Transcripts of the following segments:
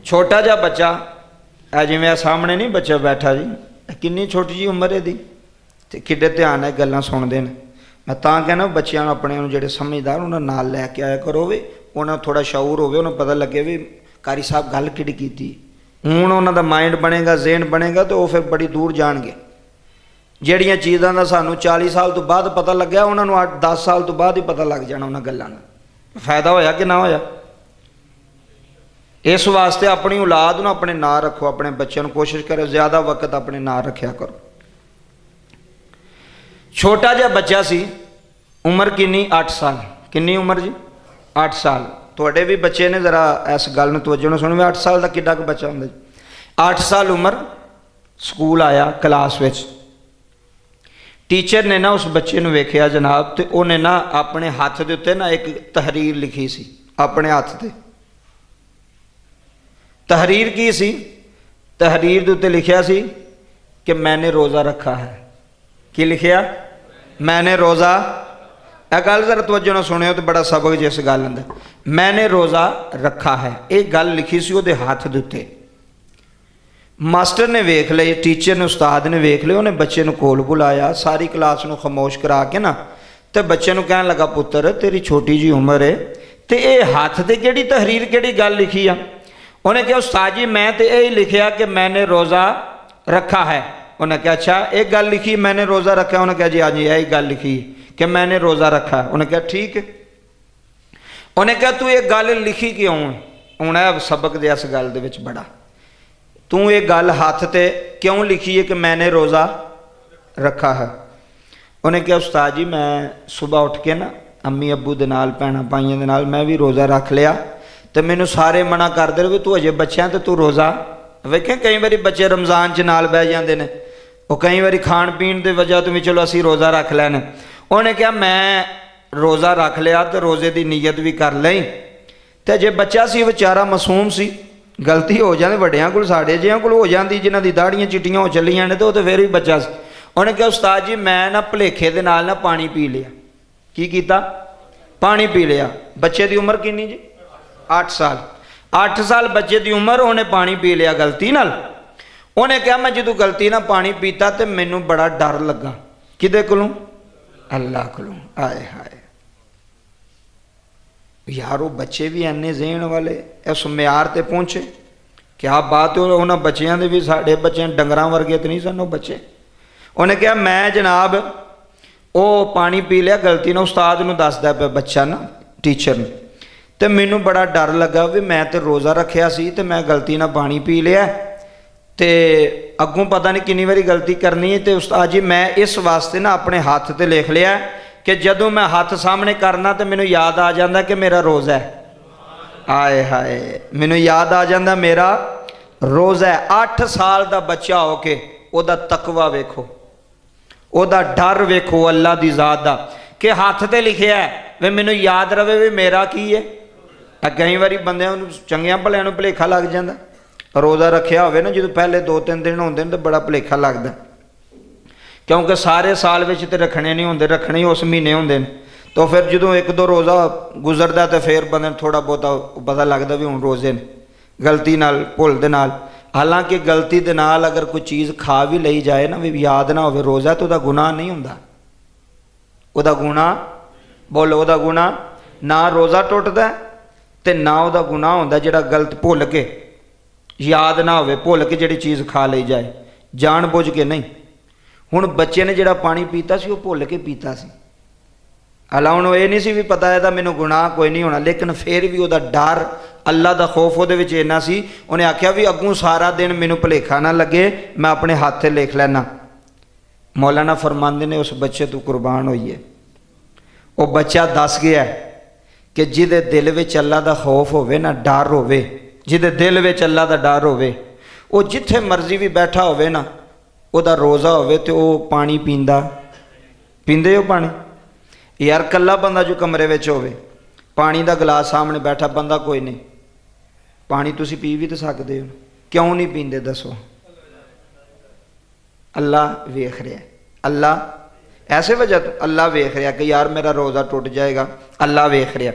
छोटा जा बच्चा जिवें सामने नहीं बच्चा बैठा जी, किन्नी छोटी जी उम्र है दी ते किड्डे ध्यान है गल्लां सुनदे ने। मैं तां कहना बच्चों अपने जेह्ड़े समझदार उन्हां नाल लैके आया करो वे, उन्हां थोड़ा शऊर होवे, उन्हां पता लगे भी कारी साहब गल किहड़ी कीती। हुण उन्हां दा माइंड बनेगा, ज़हन बनेगा तो वो फिर बड़ी दूर जाणगे। ਜਿਹੜੀਆਂ चीज़ों का सानू 40 साल तो बाद पता लग्या उन्होंने 8-10 साल तो बाद ही पता लग जाना उन्होंने गल्लां दा। फायदा होया कि ना होया। इस वास्ते अपनी औलाद नूं अपने नाल रखो, अपने बच्चों को कोशिश करो ज़्यादा वक्त अपने नाल रखा करो। छोटा जिहा बच्चा सी, उम्र किन्नी 8 साल। किन्नी उम्र जी 8 साल। तुहाडे भी बच्चे ने जरा इस गल नूं तवज्जो नाल सुणो। 8 साल का किड्डा क बच्चा हुंदा जी। 8 साल उम्र, स्कूल आया क्लास विच, टीचर ने ना उस बच्चे नूं वेखिया जनाब, तो उन्हें ना अपने हाथ के उत्ते ना एक तहरीर लिखी सी अपने हाथ से। तहरीर की सी? तहरीर के उत्ते लिखिया सी कि मैंने रोज़ा रखा है। की लिखिया? मैंने रोज़ा। यह गल जरा तवज्जो नाल सुनियो तो बड़ा सबक जिस गल अंदर, मैंने रोज़ा रखा है, एक गल लिखी सी उहदे हाथ के उत्ते। मास्टर ने वेख लिया, टीचर ने उस्ताद ने वेख लिया, उन्हें बच्चे को कोल बुलाया, सारी क्लास को खामोश करा के ना तो बच्चे को कहन लगा, पुत्र तेरी छोटी जी उम्र है तो ये हाथ से किहड़ी तहरीर किहड़ी गल लिखी आ? उन्हें कहा उस्ताद जी मैं तो यही लिखिया कि मैंने रोज़ा रखा है। उन्हें कहा अच्छा एक गल लिखी मैंने रोज़ा रखा है? उन्हें कहा जी हाँ जी यही गल लिखी कि मैंने रोज़ा रखा है। उन्हें कहा ठीक है। उन्हें कहा तू एक गल लिखी क्यों? उन्हें सबक दिया इस गल दे विच बड़ा, तू ये गल हाथ ते क्यों लिखी है कि मैंने रोज़ा रखा है? उन्हें कहा उस्ताद जी मैं सुबह उठ के ना अम्मी अब्बू दे नाल भैणां भाइयों दे नाल मैं भी रोज़ा रख लिया, तो मैनू सारे मना करदे रहे तू अजे बच्चा तो तू रोज़ा। वेखे कई बारी बच्चे रमज़ान च नाल बह जाते हैं, वो कई बारी खाण पीण की वजह तो भी चलो असी रोज़ा रख लैने। उन्हें कहा मैं रोज़ा रख लिया तो रोज़े की नीयत भी कर लई, तो जे बच्चा सी बेचारा मासूम सी, गलती हो जाती वड्डियां कोल साडे जिहियां कोल हो जाती जिन्हां दी दाड़ियां चिट्टियां हो चलियां ने, तो फिर भी बच्चा सी। उन्हें कहा उस्ताद जी मैं ना भुलेखे दे नाल ना पानी पी लिया। की कीता? पानी पी लिया। बच्चे की उम्र किन्नी जी? 8 साल। 8 साल बच्चे की उम्र, उन्हें पानी पी लिया गलती नाल। उन्हें कहा मैं जो गलती ना पानी पीता तो मैनू बड़ा डर लगा। किदे कोलों? अल्लाह कोलों। आए हाय यार वो बच्चे भी इन्ने ज़हन वाले इस म्यार ते पहुँचे, क्या बात है। उन्होंने बच्चों के भी साढ़े बच्चे डंगरां वर्गे तो नहीं सन बच्चे। उन्हें कहा मैं जनाब वो पानी पी लिया गलती ने, उस्ताद नूं दसदा पिया बच्चा ना टीचर ने, तो मैनू बड़ा डर लगा भी मैं तो रोज़ा रखिया सी तो मैं गलती ना पानी पी लिया, तो अगों पता नहीं कितनी बारी गलती करनी है। तो उस्ताद जी मैं इस वास्ते ना अपने हाथ ते लिख लिया कि जदों मैं हाथ सामने करना तो मैनू याद आ जाता कि मेरा रोज़ा है। आए हाय मैनू याद आ जाता मेरा रोज़ा है। 8 साल का बच्चा हो के ओदा तकवा वेखो, ओदा डर वेखो अल्लाह की ज़ात का, कि हाथ ते लिखिया है वे मैनू याद रवे भी मेरा की है। कई बारी बंदे चंगियां भलियां नूं भुलेखा लग जाता, रोज़ा रखिया होवे ना जो पहले 2-3 दिन होंदे ने तो बड़ा भुलेखा लगता, क्योंकि सारे साल विच ते रखने नहीं होंदे, रखने ही उस महीने होंदे ने। तो फिर जो 1-2 रोज़ा गुजरदा तो फिर बंदे थोड़ा बहुता पता लगता भी हुण रोज़े ने, गलती नाल भुल दे नाल। हालांकि गलती दे नाल अगर कोई चीज़ खा भी लई जाए ना भी याद ना होवे रोज़ा, तो वह गुनाह नहीं हुंदा। वह गुनाह बोलो, वह गुनाह ना रोज़ा टुटदा ते ना वह गुनाह हुंदा जिहड़ा गलत भुल के याद ना होवे, भुल के जिहड़ी चीज़ खा लई जाए जान बुझ के नहीं। हुण बच्चे ने जिहड़ा पानी पीता सी वो भुल के पीता सी, हालां उहनूं ये नहीं सी भी पता है मैनू गुनाह कोई नहीं होना, लेकिन फिर भी वह डर अल्लाह का खौफ वो इन्ना सी। उन्हें आख्या भी अगों सारा दिन मैनू भुलेखा ना लगे, मैं अपने हाथ से लिख लैना। मौलाना फरमांदे ने उस बच्चे तो कुर्बान होइए, वो बच्चा दस गया कि जिदे दिल विच अल्लाह का खौफ होवे ना, डर होवे, जिदे दिल विच अल्लाह का डर होवे, वो जिथे मर्जी भी बैठा होवे ना, उहदा रोज़ा होवे तो वो पानी पींदा। पींदे हो पानी? यार कल्ला बंदा जो कमरे विच होवे, पानी का गिलास सामने बैठा बंदा कोई नहीं, पानी तुसी पी भी तो सकते हो, क्यों नहीं पींदे दसो? अल्लाह वेख रहा, अल्लाह ऐसे वजह तो अल्लाह वेख रहा कि यार मेरा रोज़ा टुट जाएगा, अल्लाह वेख रहा।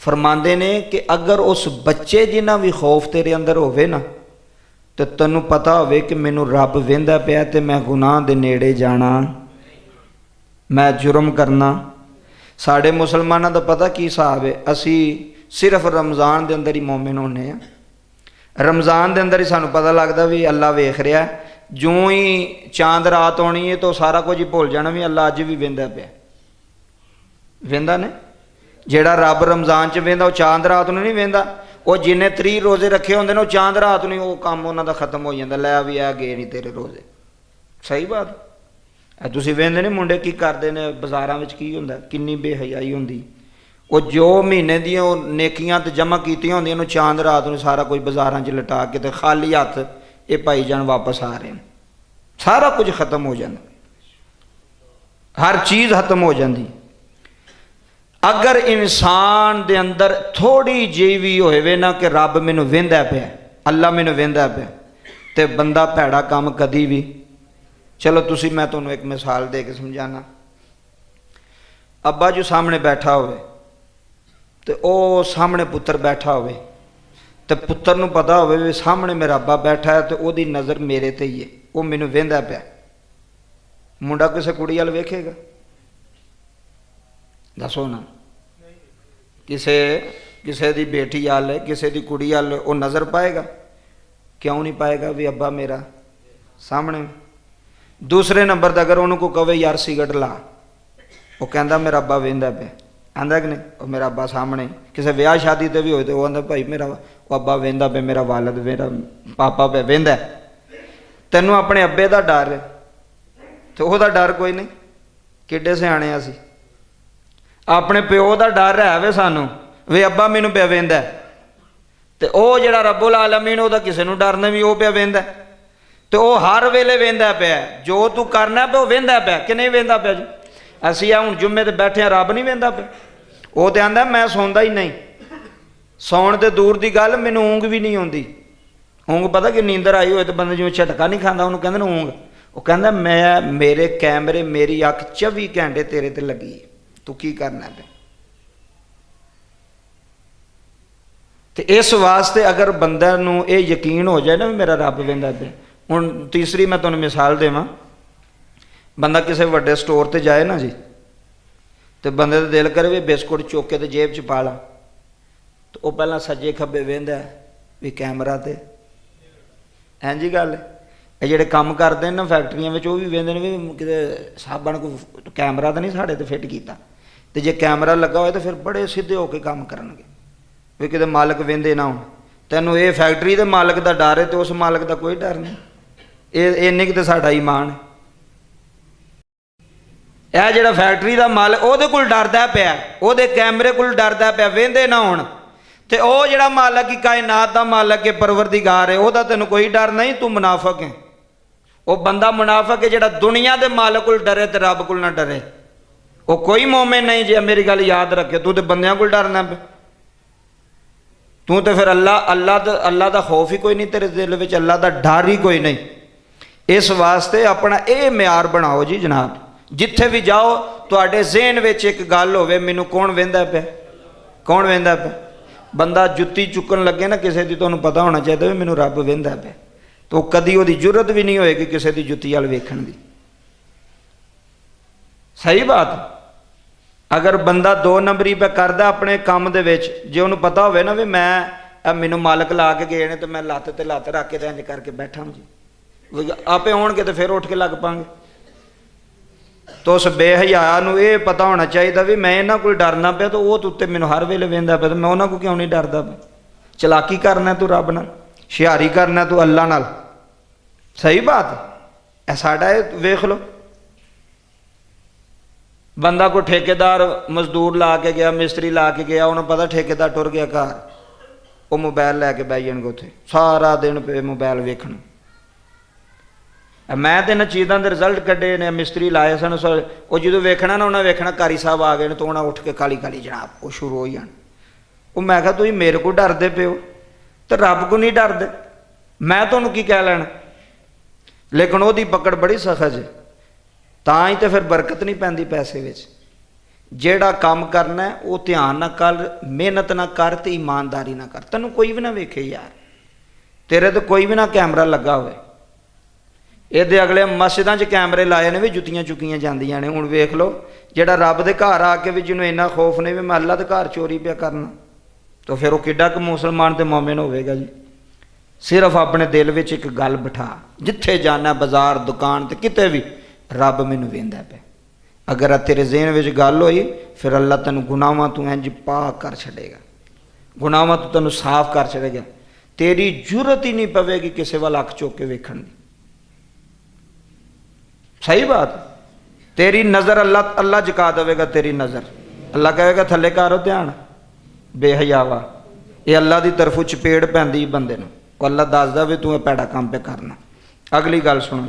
फरमाते ने कि अगर उस बच्चे जिन्ना भी खौफ तेरे अंदर होवे ना तो तैनूं पता होवे कि मैनू रब वेंदा पिया ते मैं गुनाह दे नेड़े जाना, मैं जुर्म करना। साढ़े मुसलमानों का पता की हिसाब है, असी सिर्फ रमज़ान के अंदर ही मोमिन होने हैं। रमज़ान के अंदर ही सानू पता लगता भी अल्लाह वेख रहा है। जो ही चांद रात आनी है तो सारा कुछ ही भुल जाना भी अल्लाह अज भी वेंदा पिया। वेंदा ने जेड़ा रब रमज़ान च वेंदा वो चांद रात नूं नहीं वेंदा। वो जिन्हें 30 रोज़े रखे होंगे वो चांद रात नहीं, वो काम उन्होंने खत्म हो जाता, लै भी आ गए नहीं तेरे रोज़े। सही बात। तुसीं वेंदे नहीं मुंडे की करते हैं बाज़ारां विच की हुंदा, किन्नी बेहयाई हुंदी। वो जो महीने दियां नेकियां ते जमा कीतियां होंदियां उन्होंने चांद रात में सारा कुछ बाज़ारां च लटा के ते खाली हत्थ ये भाई जान वापस आ रहे हैं। सारा कुछ खत्म हो जाता, हर चीज़ खत्म हो जाती। अगर इंसान दे अंदर थोड़ी जी भी होवे ना कि रब मैनू वेंदा पिया, अल्लाह मैनू वेंदा पिया, तो बंदा भैड़ा काम कदी भी। चलो तुसी मैं तुहानूं एक मिसाल दे के समझाना। अब्बा जो सामने बैठा होवे तो वो सामने पुत्र बैठा होवे तो पुत्र नूं पता होवे भी सामने मेरा अब्बा बैठा है तो ओदी नज़र मेरे ते ही है, वो मैनू वेंदा पिया। मुंडा किसी कुड़ी वाल वेखेगा? दसो ना। किसे किसे दी बेटी वाल किसे दी कुड़ी वाल वो नज़र पाएगा? क्यों नहीं पाएगा भी अब्बा मेरा सामने। दूसरे नंबर पर अगर उन्होंने को कहे यार सिगरेट ला, वो कहता मेरा अब्बा वेंदा पे, आंदा कि नहीं, और मेरा अब्बा सामने। किसी ब्याह शादी ते भी होए तो वो आंदा भाई मेरा वो अब्बा वेंदा पे, मेरा वालद मेरा पापा पे वेंदा। तैनूं अपने अब्बे का डर है तो वह डर कोई नहीं। किड्डे सियाणे असीं। अपने प्यो का डर है वे सानू वे अब्बा मैनू पिया वेंदा, तो वह जिहड़ा रब्बुल आलमीन वह किसी नूं डर नहीं भी वह पिया वेंदा, तो वह हर वेले वेंदा पिया। जो तू करना पे वह वेंदा पिया कि नहीं वेंदा पिया जी? असीं हुण जुम्मे ते बैठे रब नहीं वेंदा पिया? वो तो आंदा मैं सौंदा ही नहीं। सौण ते दूर की गल, मैनू ऊँग भी नहीं आउंदी। ऊँग पता कि नींदर आई होए तो बंदा जिवें झटका नहीं खांदा उहनूं कहंदे ने ऊँग। वो कहंदा मैं मेरे कैमरे मेरी अख 24 घंटे तेरे ते लगी है, तू की करना पे। तो इस वास्ते अगर बंदे नूं ये यकीन हो जाए ना भी मेरा रब वेंदा पे। हुण तीसरी मैं तुहानूं मिसाल देवां। बंदा किसी वड्डे स्टोर ते जाए ना जी, तो बंदे दा दिल करे भी बिस्कुट चुक के ते जेब च पा ला, तो वह पहलां सज्जे खब्बे वेंदा भी कैमरा ते। हैं जी गल ये जिहड़े काम करते हैं ना फैक्ट्रियां में, भी वेंदे ने भी किते साहबां ने कोई कैमरा तो नहीं साढ़े ते फिट कीता, तो जे कैमरा लगा होए तो फिर बड़े सीधे होकर काम करनगे भी किते मालक वेंदे ना हो। तैनूं ये फैक्ट्री के मालक का डर है तो उस मालक का कोई डर नहीं। ये इन्नी कि तो साडा ईमान है। यह जिहड़ा फैक्ट्री का मालक उहदे कोल डरदा पिया, उहदे कैमरे कोल डरदा पिया वेंदे ना होण, ते ओह जिहड़ा मालक की कायनात का मालक है परवरदिगार है उहदा तैनूं कोई डर नहीं, तू मुनाफक है। वह बंदा मुनाफक है जिहड़ा दुनिया के मालक कोल डरे तो रब कोल ना डरे, वो कोई मोमिन नहीं। जे मेरी गल याद रखे, तू तो बंदियां कोल डरना पे, तू तो फिर अल्लाह का खौफ ही कोई नहीं तेरे दिल में, अल्लाह का डर ही कोई नहीं। इस वास्ते अपना ये म्यार बनाओ जी जनाब, जिथे भी जाओ तुहाडे ज़हन विच एक गल होवे मैनू कौन वेंदा पिया, कौन वेंदा पिया। बंदा जुत्ती चुकन लगे ना किसी की, तुहानूं पता होना चाहिए भी मैनू रब वेंदा पिया, तो कदी उहदी जुरत भी नहीं होएगी किसी की जुत्ती वाल वेखण दी। सही बात। अगर बंदा 2 नंबरी पे करदा अपने काम दे विच, जे उहनूं पता होवे ना भी मैं मैनू मालक ला के गए ने तो मैं लत्त ते लत्त रख के तो इंज करके बैठा जी, आपे आउणगे तो फिर उठ के लग पांगे। तो उस बेहया नूं ये पता होना चाहिए भी मैं इन्हां कोल डरना पिया तो वह उत्ते मैनू हर वेले वेंदा पिया, तो मैं उन्हां कोल क्यों नहीं डरदा पिया। चलाकी करना तू रब नाल, हुशियारी करना तू अल्लाह नाल। सही बात है। साडा वेख लो, बंदा कोई ठेकेदार मजदूर ला के गया, मिस्त्री ला के गया, उन्हें पता ठेकेदार टुर गया घर, वो मोबाइल लैके बह जाएंगे उत्थे सारा दिन पे मोबाइल वेखण। मैं तो इन्होंने चीज़ों के रिजल्ट कड्ढे ने, मिस्त्री लाए सन, वो जो वेखना ना उन्हें वेखना कारी साहब आ गए तो उन्हें उठ के काली काली जनाब वो शुरू हो जान। वो मैं कहा तुसीं मेरे को डरदे पे हो तो रब को नहीं डरदे, मैं तुहानूं की कह लैना। लेकिन वही पकड़ बड़ी सखत है, तां ही तो फिर बरकत नहीं पैंदी पैसे विच। ਜਿਹੜਾ ਕੰਮ ਕਰਨਾ ਹੈ, ਉਹ ਧਿਆਨ ਨਾਲ ਕਰ, ਮਿਹਨਤ ਨਾ ਕਰ ਤੇ ਇਮਾਨਦਾਰੀ ਨਾ ਕਰ। ਤੈਨੂੰ ਕੋਈ ਵੀ ਨਾ ਵੇਖੇ ਯਾਰ, ਤੇਰੇ ਤੇ ਕੋਈ ਵੀ ਨਾ ਕੈਮਰਾ ਲੱਗਾ ਹੋਵੇ। ਇਹਦੇ ਅਗਲੇ ਮਸਜਿਦਾਂ 'ਚ ਕੈਮਰੇ ਲਾਏ ਨੇ ਵੀ ਜੁੱਤੀਆਂ ਚੁੱਕੀਆਂ ਜਾਂਦੀਆਂ ਨੇ। ਹੁਣ ਵੇਖ ਲਓ, ਜਿਹੜਾ ਰੱਬ ਦੇ ਘਰ ਆ ਕੇ ਵੀ ਜਿਹਨੂੰ ਇੰਨਾ ਖੌਫ ਨਹੀਂ ਵੀ ਮੈਂ ਅੱਲਾ ਦੇ ਘਰ ਚੋਰੀ ਪਿਆ ਕਰਨਾ, ਤਾਂ ਫਿਰ ਉਹ ਕਿੱਡਾ ਕੁ ਮੁਸਲਮਾਨ ਤੇ ਮੂਮਿਨ ਹੋਵੇਗਾ ਜੀ। ਸਿਰਫ ਆਪਣੇ ਦਿਲ ਵਿੱਚ ਇੱਕ ਗੱਲ ਬਿਠਾ, ਜਿੱਥੇ ਜਾਣਾ, ਬਾਜ਼ਾਰ, ਦੁਕਾਨ ਤੇ ਕਿਤੇ ਵੀ, ਰੱਬ ਮੈਨੂੰ ਵੇਂਦਾ ਪਿਆ। ਅਗਰ ਤੇਰੇ ਜ਼ਿਹਨ ਵਿੱਚ ਗੱਲ ਹੋਈ, ਫਿਰ ਅੱਲਾ ਤੈਨੂੰ ਗੁਨਾਹਾਂ ਤੋਂ ਇੰਜ ਪਾਕ ਕਰ ਛੱਡੇਗਾ, ਗੁਨਾਹਾਂ ਤੋਂ ਤੈਨੂੰ ਸਾਫ਼ ਕਰ ਛੱਡੇਗਾ। ਤੇਰੀ ਜ਼ਰੂਰਤ ਹੀ ਨਹੀਂ ਪਵੇਗੀ ਕਿਸੇ ਵੱਲ ਅੱਖ ਚੁੱਕ ਕੇ ਵੇਖਣ ਦੀ। ਸਹੀ ਬਾਤ। ਤੇਰੀ ਨਜ਼ਰ ਅੱਲਾ ਝੁਕਾ ਦੇਵੇਗਾ, ਤੇਰੀ ਨਜ਼ਰ। ਅੱਲਾ ਕਹੇਗਾ ਥੱਲੇ ਕਰੋ ਧਿਆਨ, ਬੇਹਯਾਵਾ। ਇਹ ਅੱਲਾ ਦੀ ਤਰਫੋਂ ਚਪੇੜ ਪੈਂਦੀ ਬੰਦੇ ਨੂੰ, ਉਹ ਅੱਲਾ ਦੱਸਦਾ ਵੀ ਤੂੰ ਇਹ ਭੈੜਾ ਕੰਮ ਪਿਆ ਕਰਨਾ। ਅਗਲੀ ਗੱਲ ਸੁਣੋ।